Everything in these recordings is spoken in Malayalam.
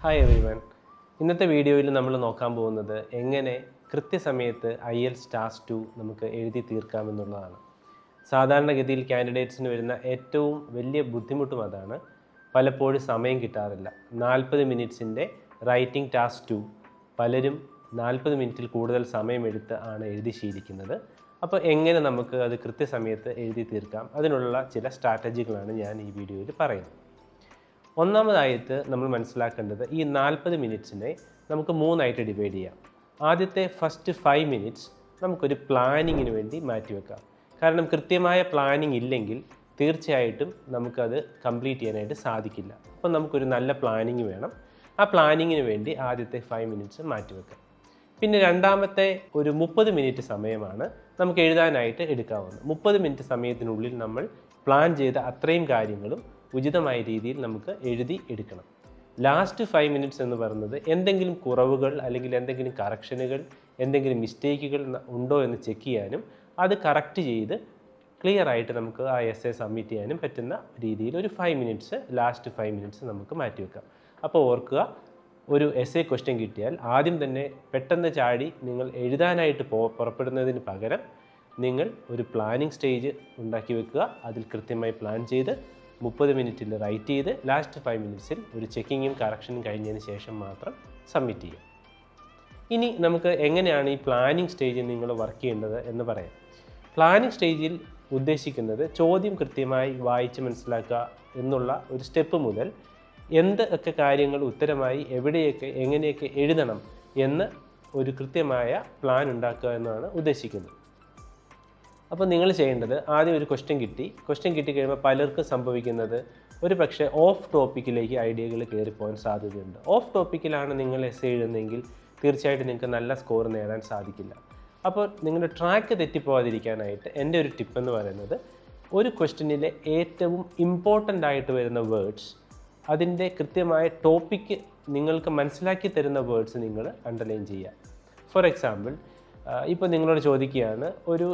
Hi everyone. ഇന്നത്തെ വീഡിയോയിൽ നമ്മൾ നോക്കാൻ പോകുന്നത് എങ്ങനെ കൃത്യസമയത്ത് IELTS ടാസ്ക് 2 നമുക്ക് എഴുതി തീർക്കാമെന്നുള്ളതാണ്. സാധാരണഗതിയിൽ കാൻഡിഡേറ്റ്സിന് വരുന്ന ഏറ്റവും വലിയ ബുദ്ധിമുട്ടും അതാണ്. പലപ്പോഴും സമയം കിട്ടാറില്ല. 40 മിനിറ്റ്സിൻ്റെ റൈറ്റിംഗ് ടാസ്ക് 2 പലരും 40 മിനിറ്റിൽ കൂടുതൽ സമയമെടുത്ത് ആണ് എഴുതി ശീലിക്കുന്നത്. അപ്പോൾ എങ്ങനെ നമുക്ക് അത് കൃത്യസമയത്ത് എഴുതി തീർക്കാം, അതിനുള്ള ചില സ്ട്രാറ്റജികളാണ് ഞാൻ ഈ വീഡിയോയിൽ പറയുന്നത്. ഒന്നാമതായിട്ട് നമ്മൾ മനസ്സിലാക്കേണ്ടത് ഈ 40 മിനിറ്റ്സിനെ നമുക്ക് 3ആയിട്ട് ഡിവൈഡ് ചെയ്യാം. ആദ്യത്തെ ഫസ്റ്റ് 5 മിനിറ്റ്സ് നമുക്കൊരു പ്ലാനിങ്ങിന് വേണ്ടി മാറ്റിവെക്കാം. കാരണം കൃത്യമായ പ്ലാനിങ് ഇല്ലെങ്കിൽ തീർച്ചയായിട്ടും നമുക്കത് കംപ്ലീറ്റ് ചെയ്യാനായിട്ട് സാധിക്കില്ല. അപ്പം നമുക്കൊരു നല്ല പ്ലാനിങ് വേണം. ആ പ്ലാനിങ്ങിന് വേണ്ടി ആദ്യത്തെ 5 മിനിറ്റ്സ് മാറ്റിവെക്കാം. പിന്നെ രണ്ടാമത്തെ ഒരു 30 മിനിറ്റ് സമയമാണ് നമുക്ക് എഴുതാനായിട്ട് എടുക്കാവുന്നത്. 30 മിനിറ്റ് സമയത്തിനുള്ളിൽ നമ്മൾ പ്ലാൻ ചെയ്ത അത്രയും കാര്യങ്ങളും ഉചിതമായ രീതിയിൽ നമുക്ക് എഴുതി എടുക്കണം. ലാസ്റ്റ് 5 മിനിറ്റ്സ് എന്ന് പറയുന്നത് എന്തെങ്കിലും കുറവുകൾ അല്ലെങ്കിൽ എന്തെങ്കിലും കറക്ഷനുകൾ, എന്തെങ്കിലും മിസ്റ്റേക്കുകൾ ഉണ്ടോ എന്ന് ചെക്ക് ചെയ്യാനും അത് കറക്റ്റ് ചെയ്ത് ക്ലിയർ ആയിട്ട് നമുക്ക് ആ എസ്സേ സബ്മിറ്റ് ചെയ്യാനും പറ്റുന്ന രീതിയിൽ ഒരു 5 മിനിറ്റ്സ്, ലാസ്റ്റ് 5 മിനിറ്റ്സ് നമുക്ക് മാറ്റിവെക്കാം. അപ്പോൾ ഓർക്കുക, ഒരു എസ്സേ ക്വസ്റ്റ്യൻ കിട്ടിയാൽ ആദ്യം തന്നെ പെട്ടെന്ന് ചാടി നിങ്ങൾ എഴുതാനായിട്ട് പുറപ്പെടുന്നതിന് പകരം നിങ്ങൾ ഒരു പ്ലാനിങ് സ്റ്റേജ് ഉണ്ടാക്കി വെക്കുക. അതിൽ കൃത്യമായി പ്ലാൻ ചെയ്ത് 30 മിനിറ്റിൽ റൈറ്റ് ചെയ്ത് ലാസ്റ്റ് 5 മിനിറ്റ്സിൽ ഒരു ചെക്കിങ്ങും കറക്ഷനും കഴിഞ്ഞതിന് ശേഷം മാത്രം സബ്മിറ്റ് ചെയ്യുക. ഇനി നമുക്ക് എങ്ങനെയാണ് ഈ പ്ലാനിങ് സ്റ്റേജിൽ നിങ്ങൾ വർക്ക് ചെയ്യേണ്ടത് എന്ന് പറയാം. പ്ലാനിങ് സ്റ്റേജിൽ ഉദ്ദേശിക്കുന്നത് ചോദ്യം കൃത്യമായി വായിച്ച് മനസ്സിലാക്കുക എന്നുള്ള ഒരു സ്റ്റെപ്പ് മുതൽ എന്തൊക്കെ കാര്യങ്ങൾ ഉത്തരമായി എവിടെയൊക്കെ എങ്ങനെയൊക്കെ എഴുതണം എന്ന് ഒരു കൃത്യമായ പ്ലാൻ ഉണ്ടാക്കുക എന്നാണ് ഉദ്ദേശിക്കുന്നത്. അപ്പോൾ നിങ്ങൾ ചെയ്യേണ്ടത്, ആദ്യം ഒരു ക്വസ്റ്റ്യൻ കിട്ടിക്കഴിയുമ്പോൾ പലർക്കും സംഭവിക്കുന്നത് ഒരു പക്ഷേ ഓഫ് ടോപ്പിക്കിലേക്ക് ഐഡിയകൾ കയറിപ്പോകാൻ സാധ്യതയുണ്ട്. ഓഫ് ടോപ്പിക്കിലാണ് നിങ്ങൾ എസ്സേ എഴുതുന്നതെങ്കിൽ തീർച്ചയായിട്ടും നിങ്ങൾക്ക് നല്ല സ്കോർ നേടാൻ സാധിക്കില്ല. അപ്പോൾ നിങ്ങളുടെ ട്രാക്ക് തെറ്റിപ്പോകാതിരിക്കാനായിട്ട് എൻ്റെ ഒരു ടിപ്പ് എന്ന് പറയുന്നത്, ഒരു ക്വസ്റ്റ്യനിലെ ഏറ്റവും ഇമ്പോർട്ടൻ്റ് ആയിട്ട് വരുന്ന വേർഡ്സ്, അതിൻ്റെ കൃത്യമായ ടോപ്പിക്ക് നിങ്ങൾക്ക് മനസ്സിലാക്കി തരുന്ന വേർഡ്സ് നിങ്ങൾ അണ്ടർലൈൻ ചെയ്യുക. ഫോർ എക്സാമ്പിൾ, ഇപ്പോൾ നിങ്ങളോട് ചോദിക്കുകയാണ് ഒരു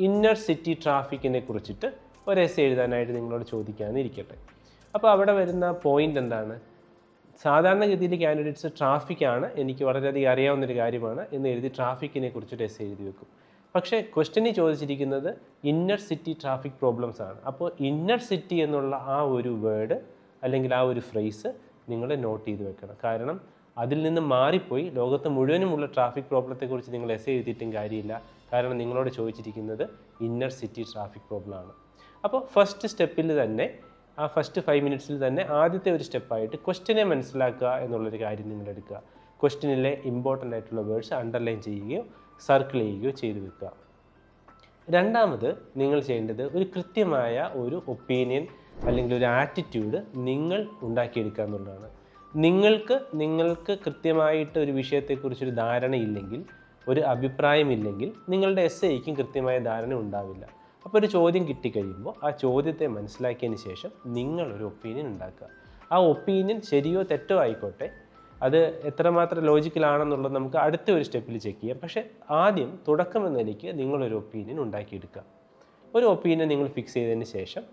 ഇന്നർ സിറ്റി ട്രാഫിക്കിനെ കുറിച്ചിട്ട് ഒരു എസ്സേ എഴുതാനായിട്ട് നിങ്ങളോട് ചോദിക്കാമെന്ന് ഇരിക്കട്ടെ. അപ്പോൾ അവിടെ വരുന്ന പോയിൻ്റ് എന്താണ്? സാധാരണഗതിയിൽ കാൻഡിഡേറ്റ്സ് ട്രാഫിക്കാണ്, എനിക്ക് വളരെയധികം അറിയാവുന്നൊരു കാര്യമാണ് എന്ന് എഴുതി ട്രാഫിക്കിനെ കുറിച്ചൊരു എസ്സേ എഴുതി വെക്കും. പക്ഷേ ക്വസ്റ്റ്യനിൽ ചോദിച്ചിരിക്കുന്നത് ഇന്നർ സിറ്റി ട്രാഫിക് പ്രോബ്ലംസ് ആണ്. അപ്പോൾ ഇന്നർ സിറ്റി എന്നുള്ള ആ ഒരു വേർഡ് അല്ലെങ്കിൽ ആ ഒരു ഫ്രേസ് നിങ്ങൾ നോട്ട് ചെയ്ത് വെക്കണം. കാരണം അതിൽ നിന്ന് മാറിപ്പോയി ലോകത്ത് മുഴുവനുമുള്ള ട്രാഫിക് പ്രോബ്ലത്തെക്കുറിച്ച് നിങ്ങൾ എസ്സേ എഴുതിയിട്ടും കാര്യമില്ല. കാരണം നിങ്ങളോട് ചോദിച്ചിരിക്കുന്നത് ഇന്നർ സിറ്റി ട്രാഫിക് പ്രോബ്ലമാണ്. അപ്പോൾ ഫസ്റ്റ് സ്റ്റെപ്പിൽ തന്നെ, ആ ഫസ്റ്റ് 5 മിനിറ്റ്സിൽ തന്നെ ആദ്യത്തെ ഒരു സ്റ്റെപ്പായിട്ട് ക്വസ്റ്റ്യനെ മനസ്സിലാക്കുക എന്നുള്ളൊരു കാര്യം നിങ്ങൾ എടുക്കുക. ക്വസ്റ്റ്യനിലെ ഇമ്പോർട്ടൻ്റ് ആയിട്ടുള്ള വേർഡ്സ് അണ്ടർലൈൻ ചെയ്യുകയോ സർക്കിൾ ചെയ്യുകയോ ചെയ്തു വെക്കുക. രണ്ടാമത് നിങ്ങൾ ചെയ്യേണ്ടത് ഒരു കൃത്യമായ ഒരു ഒപ്പീനിയൻ അല്ലെങ്കിൽ ഒരു ആറ്റിറ്റ്യൂഡ് നിങ്ങൾ ഉണ്ടാക്കിയെടുക്കുക എന്നുള്ളതാണ്. നിങ്ങൾക്ക് കൃത്യമായിട്ട് ഒരു വിഷയത്തെക്കുറിച്ചൊരു ധാരണയില്ലെങ്കിൽ, ഒരു അഭിപ്രായമില്ലെങ്കിൽ നിങ്ങളുടെ എസ്സേയ്ക്കും കൃത്യമായ ധാരണ ഉണ്ടാവില്ല. അപ്പോൾ ഒരു ചോദ്യം കിട്ടിക്കഴിയുമ്പോൾ ആ ചോദ്യത്തെ മനസ്സിലാക്കിയതിന് ശേഷം നിങ്ങളൊരു ഒപ്പീനിയൻ ഉണ്ടാക്കുക. ആ ഒപ്പീനിയൻ ശരിയോ തെറ്റോ ആയിക്കോട്ടെ, അത് എത്രമാത്രം ലോജിക്കലാണെന്നുള്ളത് നമുക്ക് അടുത്ത ഒരു സ്റ്റെപ്പിൽ ചെക്ക് ചെയ്യാം. പക്ഷേ ആദ്യം തുടക്കം എന്ന നിലയ്ക്ക് നിങ്ങളൊരു ഒപ്പീനിയൻ ഉണ്ടാക്കിയെടുക്കുക. ഒരു ഒപ്പീനിയൻ നിങ്ങൾ ഫിക്സ് ചെയ്തതിന് ശേഷം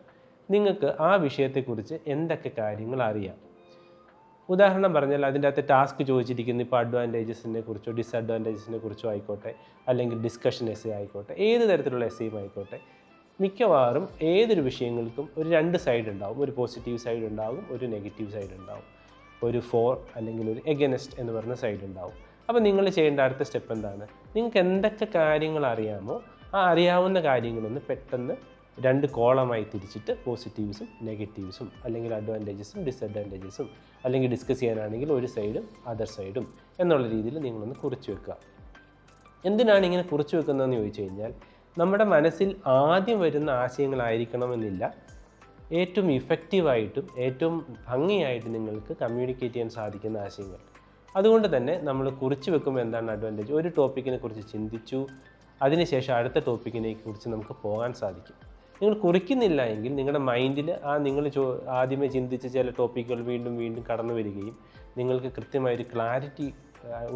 നിങ്ങൾക്ക് ആ വിഷയത്തെക്കുറിച്ച് എന്തൊക്കെ കാര്യങ്ങൾ അറിയാം. ഉദാഹരണം പറഞ്ഞാൽ അതിൻ്റെ അകത്ത് ടാസ്ക് ചോദിച്ചിരിക്കുന്നത് ഇപ്പോൾ അഡ്വാൻറ്റേജസിനെ കുറിച്ചോ ഡിസഡ്വാൻറ്റേജസിനെ കുറിച്ചോ ആയിക്കോട്ടെ, അല്ലെങ്കിൽ ഡിസ്കഷൻ എസ്സേ ആയിക്കോട്ടെ, ഏത് തരത്തിലുള്ള എസ്സേയും ആയിക്കോട്ടെ, മിക്കവാറും ഏതൊരു വിഷയങ്ങൾക്കും ഒരു 2 സൈഡ് ഉണ്ടാവും. ഒരു പോസിറ്റീവ് സൈഡ് ഉണ്ടാവും, ഒരു നെഗറ്റീവ് സൈഡ് ഉണ്ടാവും, ഒരു ഫോർ അല്ലെങ്കിൽ ഒരു എഗനസ്റ്റ് എന്ന് പറഞ്ഞ സൈഡ് ഉണ്ടാവും. അപ്പോൾ നിങ്ങൾ ചെയ്യേണ്ട അടുത്ത സ്റ്റെപ്പ് എന്താണ്? നിങ്ങൾക്ക് എന്തൊക്കെ കാര്യങ്ങൾ അറിയാമോ ആ അറിയാവുന്ന കാര്യങ്ങളൊന്ന് പെട്ടെന്ന് 2 കോളമായി തിരിച്ചിട്ട് പോസിറ്റീവ്സും നെഗറ്റീവ്സും, അല്ലെങ്കിൽ അഡ്വാൻറ്റേജസും ഡിസഡ്വാൻറ്റേജസും, അല്ലെങ്കിൽ ഡിസ്കസ് ചെയ്യാനാണെങ്കിൽ ഒരു സൈഡും അതർ സൈഡും എന്നുള്ള രീതിയിൽ നിങ്ങളൊന്ന് കുറിച്ച് വെക്കുക. എന്തിനാണ് ഇങ്ങനെ കുറിച്ച് വെക്കുന്നതെന്ന് ചോദിച്ചു കഴിഞ്ഞാൽ, നമ്മുടെ മനസ്സിൽ ആദ്യം വരുന്ന ആശയങ്ങളായിരിക്കണമെന്നില്ല ഏറ്റവും ഇഫക്റ്റീവായിട്ടും ഏറ്റവും ഭംഗിയായിട്ട് നിങ്ങൾക്ക് കമ്മ്യൂണിക്കേറ്റ് ചെയ്യാൻ സാധിക്കുന്ന ആശയങ്ങൾ. അതുകൊണ്ട് തന്നെ നമ്മൾ കുറിച്ച് വെക്കുമ്പോൾ എന്താണ് അഡ്വാൻറ്റേജ്? ഒരു ടോപ്പിക്കിനെ കുറിച്ച് ചിന്തിച്ചു, അതിനുശേഷം അടുത്ത ടോപ്പിക്കിനെ കുറിച്ച് നമുക്ക് പോകാൻ സാധിക്കും. നിങ്ങൾ കുറിക്കുന്നില്ല എങ്കിൽ നിങ്ങളുടെ മൈൻഡിൽ നിങ്ങൾ ആദ്യമേ ചിന്തിച്ച ചില ടോപ്പിക്കുകൾ വീണ്ടും വീണ്ടും കടന്നു വരികയും നിങ്ങൾക്ക് കൃത്യമായൊരു ക്ലാരിറ്റി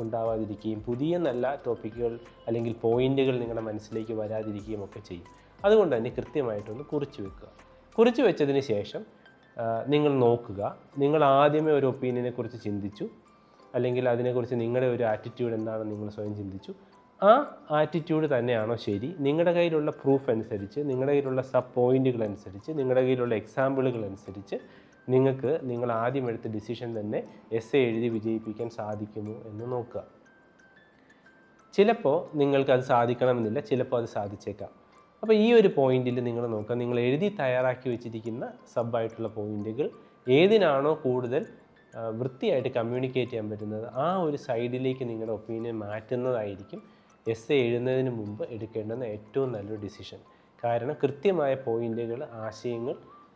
ഉണ്ടാവാതിരിക്കുകയും പുതിയ നല്ല ടോപ്പിക്കുകൾ അല്ലെങ്കിൽ പോയിന്റുകൾ നിങ്ങളുടെ മനസ്സിലേക്ക് വരാതിരിക്കുകയും ഒക്കെ ചെയ്യും. അതുകൊണ്ട് തന്നെ കൃത്യമായിട്ടൊന്ന് കുറിച്ച് വെക്കുക. കുറിച്ച് വെച്ചതിന് ശേഷം നിങ്ങൾ നോക്കുക. നിങ്ങൾ ആദ്യമേ ഒരു ഒപ്പീനിയനെ കുറിച്ച് ചിന്തിച്ചു, അല്ലെങ്കിൽ അതിനെക്കുറിച്ച് നിങ്ങളുടെ ഒരു ആറ്റിറ്റ്യൂഡ് എന്താണെന്ന് നിങ്ങൾ സ്വയം ചിന്തിച്ചു. ആ ആറ്റിറ്റ്യൂഡ് തന്നെയാണോ ശരി? നിങ്ങളുടെ കയ്യിലുള്ള പ്രൂഫ് അനുസരിച്ച്, നിങ്ങളുടെ കയ്യിലുള്ള സബ് പോയിന്റുകൾ അനുസരിച്ച്, നിങ്ങളുടെ കയ്യിലുള്ള എക്സാമ്പിളുകൾ അനുസരിച്ച് നിങ്ങൾ ആദ്യം എടുത്ത ഡിസിഷൻ തന്നെ എസ്സേ എഴുതി വിജയിപ്പിക്കാൻ സാധിക്കുമോ എന്ന് നോക്കുക. ചിലപ്പോൾ നിങ്ങൾക്കത് സാധിക്കണമെന്നില്ല, ചിലപ്പോൾ അത് സാധിച്ചേക്കാം. അപ്പോൾ ഈ ഒരു പോയിന്റിൽ നിങ്ങൾ നോക്കുക, നിങ്ങൾ എഴുതി തയ്യാറാക്കി വെച്ചിരിക്കുന്ന സബ്ബായിട്ടുള്ള പോയിന്റുകൾ ഏതിനാണോ കൂടുതൽ വൃത്തിയായിട്ട് കമ്മ്യൂണിക്കേറ്റ് ചെയ്യാൻ പറ്റുന്നത് ആ ഒരു സൈഡിലേക്ക് നിങ്ങളുടെ ഒപ്പീനിയൻ മാറ്റുന്നതായിരിക്കും എസ്സേ എഴുതുന്നതിന് മുമ്പ് എടുക്കേണ്ടുന്ന ഏറ്റവും നല്ലൊരു ഡിസിഷൻ. കാരണം കൃത്യമായ പോയിന്റുകൾ, ആശയങ്ങൾ,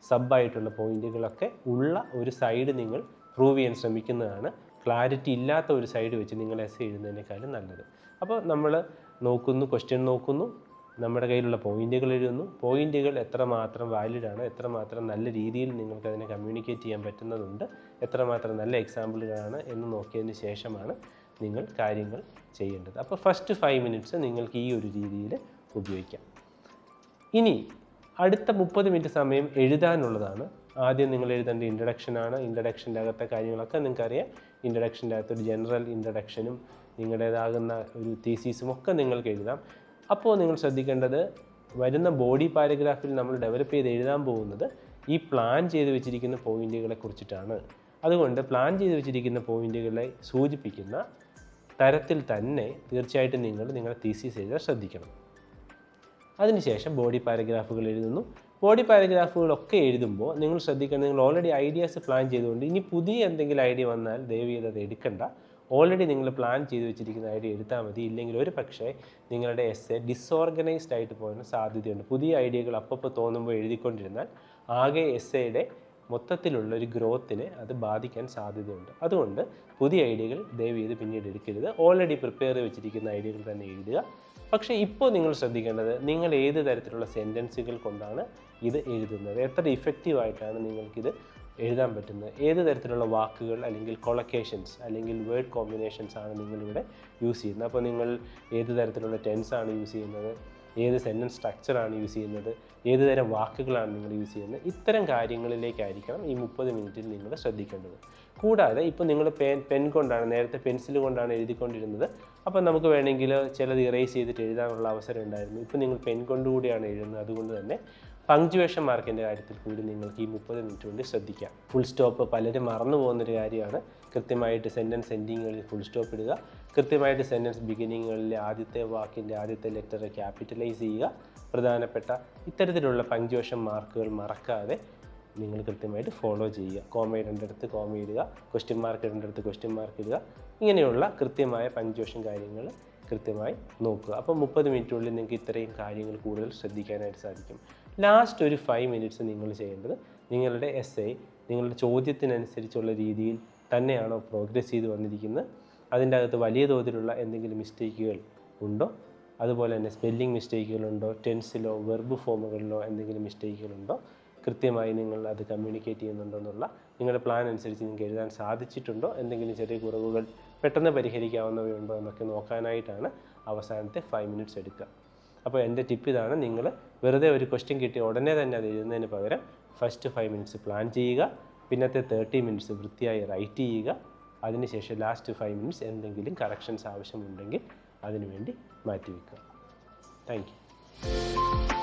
സബ്ബായിട്ടുള്ള പോയിന്റുകളൊക്കെ ഉള്ള ഒരു സൈഡ് നിങ്ങൾ പ്രൂവ് ചെയ്യാൻ ശ്രമിക്കുന്നതാണ് ക്ലാരിറ്റി ഇല്ലാത്ത ഒരു സൈഡ് വെച്ച് നിങ്ങൾ എസ്സേ എഴുതുന്നതിനേക്കാളും നല്ലത്. അപ്പോൾ നമ്മൾ നോക്കുന്നു, ക്വസ്റ്റ്യൻ നോക്കുന്നു, നമ്മുടെ കയ്യിലുള്ള പോയിന്റുകൾ എഴുതുന്നു. പോയിന്റുകൾ എത്രമാത്രം വാലിഡാണ്, എത്രമാത്രം നല്ല രീതിയിൽ നിങ്ങൾക്കതിനെ കമ്മ്യൂണിക്കേറ്റ് ചെയ്യാൻ പറ്റുന്നതുണ്ട്, എത്രമാത്രം നല്ല എക്സാമ്പിളുകളാണ് എന്ന് നോക്കിയതിന് ശേഷമാണ് നിങ്ങൾ കാര്യങ്ങൾ ചെയ്യേണ്ടത്. അപ്പോൾ ഫസ്റ്റ് 5 മിനിറ്റ്സ് നിങ്ങൾക്ക് ഈ ഒരു രീതിയിൽ ഉപയോഗിക്കാം. ഇനി അടുത്ത 30 മിനിറ്റ് സമയം എഴുതാനുള്ളതാണ്. ആദ്യം നിങ്ങൾ എഴുതേണ്ട ഇൻട്രഡക്ഷനാണ്. ഇൻട്രഡക്ഷൻ്റെ അകത്തെ കാര്യങ്ങളൊക്കെ നിങ്ങൾക്കറിയാം. ഇൻട്രഡക്ഷൻ്റെ അകത്തൊരു ജനറൽ ഇൻട്രഡക്ഷനും നിങ്ങളുടേതാകുന്ന ഒരു തീസീസും ഒക്കെ നിങ്ങൾക്ക് എഴുതാം. അപ്പോൾ നിങ്ങൾ ശ്രദ്ധിക്കേണ്ടത്, വരുന്ന ബോഡി പാരഗ്രാഫിൽ നമ്മൾ ഡെവലപ്പ് ചെയ്ത് എഴുതാൻ പോകുന്നത് ഈ പ്ലാൻ ചെയ്ത് വെച്ചിരിക്കുന്ന പോയിന്റുകളെ കുറിച്ചിട്ടാണ്. അതുകൊണ്ട് പ്ലാൻ ചെയ്ത് വെച്ചിരിക്കുന്ന പോയിന്റുകളെ സൂചിപ്പിക്കുന്ന തരത്തിൽ തന്നെ തീർച്ചയായിട്ടും നിങ്ങളുടെ തീസീസ് എഴുതാൻ ശ്രദ്ധിക്കണം. അതിനുശേഷം ബോഡി പാരഗ്രാഫുകൾ എഴുതുന്നു. ബോഡി പാരഗ്രാഫുകളൊക്കെ എഴുതുമ്പോൾ നിങ്ങൾ ശ്രദ്ധിക്കേണ്ടത്, നിങ്ങൾ ഓൾറെഡി ഐഡിയാസ് പ്ലാൻ ചെയ്തുകൊണ്ട് ഇനി പുതിയ എന്തെങ്കിലും ഐഡിയ വന്നാൽ ദയവ് ചെയ്ത് അത് എടുക്കണ്ട. ഓൾറെഡി നിങ്ങൾ പ്ലാൻ ചെയ്ത് വെച്ചിരിക്കുന്ന ഐഡിയ എടുത്താൽ മതി. ഇല്ലെങ്കിൽ ഒരു പക്ഷേ നിങ്ങളുടെ എസ്സേ ഡിസോർഗനൈസ്ഡ് ആയിട്ട് പോകാൻ സാധ്യതയുണ്ട്. പുതിയ ഐഡിയകൾ അപ്പോൾ തോന്നുമ്പോൾ എഴുതിക്കൊണ്ടിരുന്നാൽ ആകെ എസ്സേയുടെ മൊത്തത്തിലുള്ള ഒരു ഗ്രോത്തിനെ അത് ബാധിക്കാൻ സാധ്യതയുണ്ട്. അതുകൊണ്ട് പുതിയ ഐഡിയകൾ ദയവ് ചെയ്ത് പിന്നീട് എടുക്കരുത്. ഓൾറെഡി പ്രിപ്പയർ ചെയ്ത് വെച്ചിരിക്കുന്ന ഐഡിയകൾ തന്നെ എഴുതുക. പക്ഷേ ഇപ്പോൾ നിങ്ങൾ ശ്രദ്ധിക്കേണ്ടത്, നിങ്ങൾ ഏത് തരത്തിലുള്ള സെൻറ്റൻസുകൾ കൊണ്ടാണ് ഇത് എഴുതുന്നത്, എത്ര ഇഫക്റ്റീവായിട്ടാണ് നിങ്ങൾക്കിത് എഴുതാൻ പറ്റുന്നത്, ഏത് തരത്തിലുള്ള വാക്കുകൾ അല്ലെങ്കിൽ കൊളക്കേഷൻസ് അല്ലെങ്കിൽ വേർഡ് കോമ്പിനേഷൻസ് ആണ് നിങ്ങളിവിടെ യൂസ് ചെയ്യുന്നത്. അപ്പോൾ നിങ്ങൾ ഏത് തരത്തിലുള്ള ടെൻസാണ് യൂസ് ചെയ്യുന്നത്, ഏത് സെൻറ്റൻസ് സ്ട്രക്ചറാണ് യൂസ് ചെയ്യുന്നത്, ഏത് തരം വാക്കുകളാണ് നിങ്ങൾ യൂസ് ചെയ്യുന്നത്, ഇത്തരം കാര്യങ്ങളിലേക്കായിരിക്കണം ഈ 30 മിനിറ്റിൽ നിങ്ങൾ ശ്രദ്ധിക്കേണ്ടത്. കൂടാതെ ഇപ്പോൾ നിങ്ങൾ പെൻ കൊണ്ടാണ്, നേരത്തെ പെൻസിൽ കൊണ്ടാണ് എഴുതിക്കൊണ്ടിരുന്നത്. അപ്പോൾ നമുക്ക് വേണമെങ്കിൽ ചിലത് ഇറേസ് ചെയ്തിട്ട് എഴുതാനുള്ള അവസരം ഉണ്ടായിരുന്നു. ഇപ്പോൾ നിങ്ങൾ പെൻ കൊണ്ടുകൂടിയാണ് എഴുതുന്നത്. അതുകൊണ്ട് തന്നെ പങ്ക്ച്വേഷൻ മാർക്കിൻ്റെ കാര്യത്തിൽ കൂടി നിങ്ങൾക്ക് ഈ 30 മിനിറ്റ് കൊണ്ട് ശ്രദ്ധിക്കാം. ഫുൾ സ്റ്റോപ്പ് പലരും മറന്നു പോകുന്നൊരു കാര്യമാണ്. കൃത്യമായിട്ട് സെൻറ്റൻസ് എൻഡിങ്ങുകളിൽ ഫുൾ സ്റ്റോപ്പ് ഇടുക. കൃത്യമായിട്ട് സെൻറ്റൻസ് ബിഗിനിങ്ങുകളിലെ ആദ്യത്തെ വാക്കിൻ്റെ ആദ്യത്തെ ലെറ്റർ ക്യാപിറ്റലൈസ് ചെയ്യുക. പ്രധാനപ്പെട്ട ഇത്തരത്തിലുള്ള പങ്ക്ച്വേഷൻ മാർക്കുകൾ മറക്കാതെ നിങ്ങൾ കൃത്യമായിട്ട് ഫോളോ ചെയ്യുക. കോമ ഇടേണ്ടടുത്ത് കോമ ഇടുക, ക്വസ്റ്റ്യൻ മാർക്ക് ഇടേണ്ടടുത്ത് ക്വസ്റ്റ്യൻ മാർക്ക് ഇടുക. ഇങ്ങനെയുള്ള കൃത്യമായ പങ്ക്ച്വേഷൻ കാര്യങ്ങൾ കൃത്യമായി നോക്കുക. അപ്പോൾ 30 മിനിറ്റിനുള്ളിൽ നിങ്ങൾക്ക് ഇത്രയും കാര്യങ്ങൾ കൂടുതൽ ശ്രദ്ധിക്കാനായിട്ട് സാധിക്കും. ലാസ്റ്റ് ഒരു 5 മിനിറ്റ്സ് നിങ്ങൾ ചെയ്യേണ്ടത്, നിങ്ങളുടെ എസ്സേ നിങ്ങളുടെ ചോദ്യത്തിനനുസരിച്ചുള്ള രീതിയിൽ തന്നെയാണോ പ്രോഗ്രസ് ചെയ്ത് വന്നിരിക്കുന്നത്, അതിൻ്റെ അകത്ത് വലിയ തോതിലുള്ള എന്തെങ്കിലും മിസ്റ്റേക്കുകൾ ഉണ്ടോ, അതുപോലെ തന്നെ സ്പെല്ലിംഗ് മിസ്റ്റേക്കുകളുണ്ടോ, ടെൻസിലോ വെർബ് ഫോമുകളിലോ എന്തെങ്കിലും മിസ്റ്റേക്കുകളുണ്ടോ, കൃത്യമായി നിങ്ങൾ അത് കമ്മ്യൂണിക്കേറ്റ് ചെയ്യുന്നുണ്ടോ എന്നുള്ള നിങ്ങളുടെ പ്ലാൻ അനുസരിച്ച് നിങ്ങൾക്ക് എഴുതാൻ സാധിച്ചിട്ടുണ്ടോ, എന്തെങ്കിലും ചെറിയ കുറവുകൾ പെട്ടെന്ന് പരിഹരിക്കാവുന്നവയുണ്ടോ എന്നൊക്കെ നോക്കാനായിട്ടാണ് അവസാനത്തെ 5 മിനിറ്റ്സ് എടുക്കുക. അപ്പോൾ എൻ്റെ ടിപ്പ് ഇതാണ്, നിങ്ങൾ വെറുതെ ഒരു ക്വസ്റ്റ്യൻ കിട്ടി ഉടനെ തന്നെ അത് എഴുതുന്നതിന് പകരം ഫസ്റ്റ് 5 മിനിറ്റ്സ് പ്ലാൻ ചെയ്യുക, പിന്നത്തെ 30 മിനിറ്റ്സ് വൃത്തിയായി റൈറ്റ് ചെയ്യുക, അതിനുശേഷം ലാസ്റ്റ് 5 മിനിറ്റ്സ് എന്തെങ്കിലും കറക്ഷൻസ് ആവശ്യമുണ്ടെങ്കിൽ അതിനുവേണ്ടി മാറ്റിവെക്കുക. Thank U.